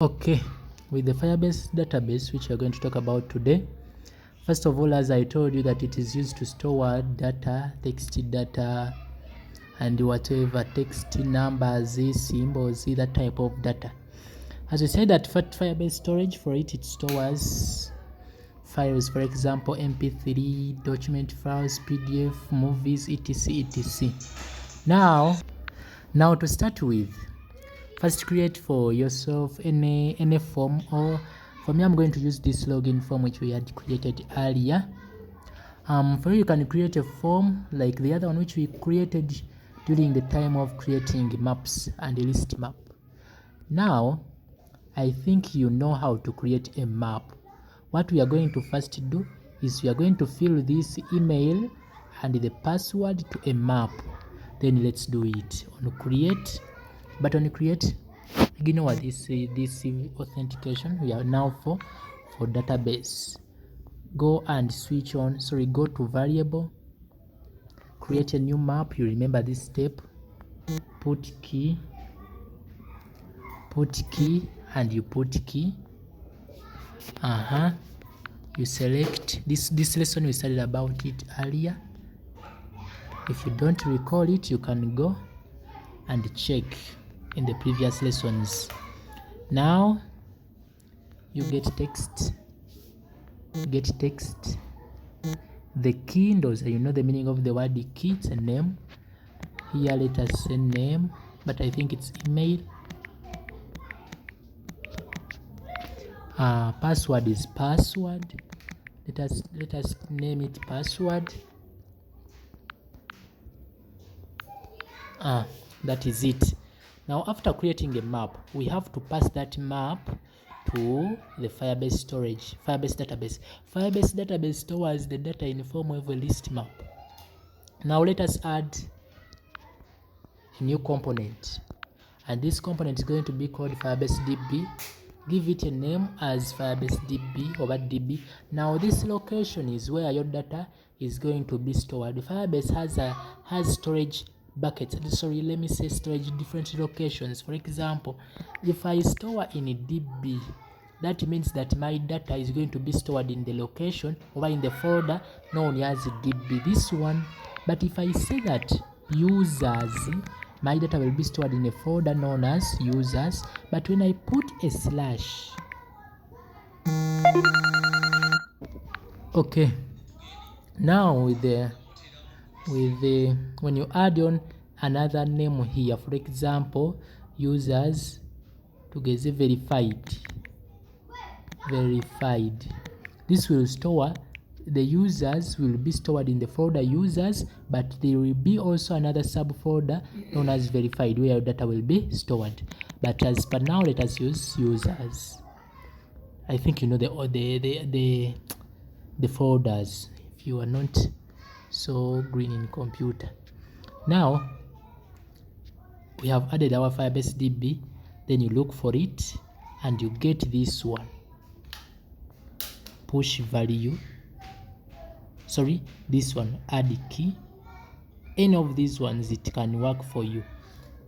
Okay, with the Firebase database, which we are going to talk about today, first of all, as I told you, that it is used to store data, text data, and whatever text numbers, symbols, that type of data. As we said, that Firebase storage, for it stores files, for example, MP3, document files, PDF, movies, etc, etc. Now to start with, first create for yourself any form, or for me I'm going to use this login form which we had created earlier. For you, you can create a form like the other one which we created during the time of creating maps and a list map. Now I think you know how to create a map. What we are going to first do is we are going to fill this email and the password to a map. Then let's do it on create. But on create, ignore this authentication. We are now for database. Go and switch on, go to variable, create a new map. You remember this step, put key, and you put key. You select this lesson, we studied about it earlier. If you don't recall it, you can go and check in the previous lessons. Now you get text, the key, those you know the meaning of the word key. It's a name. Here let us say name, but I think it's email. Password is password. Let us name it password. That is it. Now after creating a map, we have to pass that map to the Firebase storage, Firebase database. Firebase database stores the data in the form of a list map. Now let us add a new component, and this component is going to be called Firebase DB. Give it a name as Firebase DB or DB. Now this location is where your data is going to be stored. Firebase has storage buckets. Let me say storage different locations. For example, if I store in a DB, that means that my data is going to be stored in the location or in the folder known as DB, this one. But if I say that users, my data will be stored in a folder known as users. But when I put a slash, okay, now when you add on another name here, for example, users together verified, this will store the users will be stored in the folder users, but there will be also another subfolder known as verified where your data will be stored. But as per now, let us use users. I think you know the folders if you are not so green in computer. Now we have added our Firebase DB. Then you look for it and you get this one, push value, this one, add key. Any of these ones it can work for you,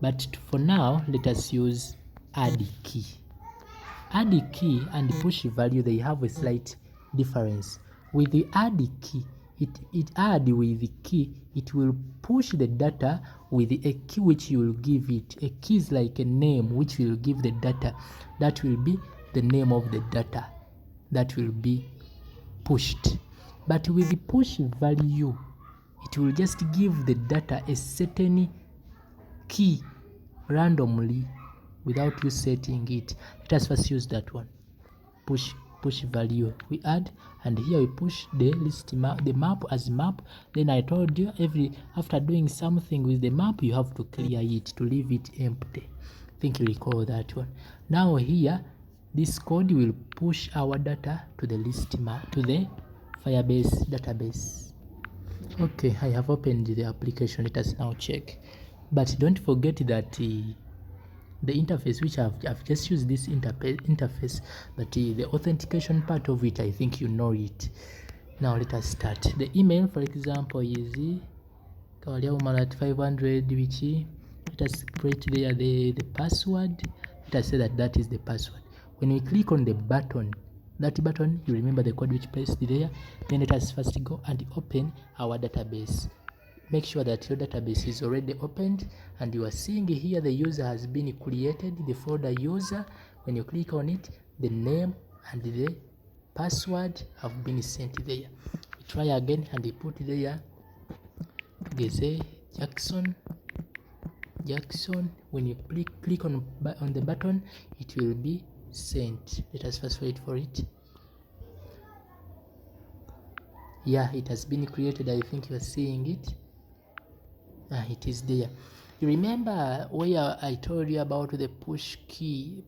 but for now let us use add key. Add key and push value, they have a slight difference. With the add key, it add with the key, it will push the data with a key which you will give it. A key is like a name which will give the data. That will be the name of the data that will be pushed. But with the push value, it will just give the data a certain key randomly without you setting it. Let us first use that one, push value. We add, and here we push the list map, the map as map. Then I told you after doing something with the map, you have to clear it to leave it empty. I think you recall that one. Now here, this code will push our data to the list map, to the Firebase database. Okay, I have opened the application. Let us now check. But don't forget that the interface, which I've just used this interface, but the authentication part of it, I think you know it. Now let us start. The email, for example, is kawaliaumal@500, which let us create there the password. Let us say that is the password. When we click on the button, that button, you remember the code which placed there. Then let us first go and open our database. Make sure that your database is already opened, and you are seeing here the user has been created, the folder user. When you click on it, the name and the password have been sent there. We try again and we put there Geze Jackson. When you click on the button, it will be sent. Let us first wait for it. Yeah, it has been created. I think you are seeing it. It is there. You remember where I told you about the push key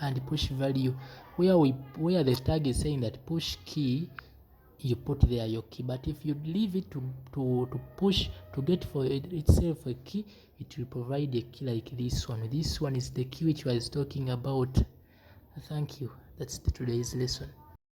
and push value, where the tag is saying that push key, you put there your key, but if you leave it to push to get for itself a key, it will provide a key like this one. This one is the key which I was talking about. Thank you. That's today's lesson.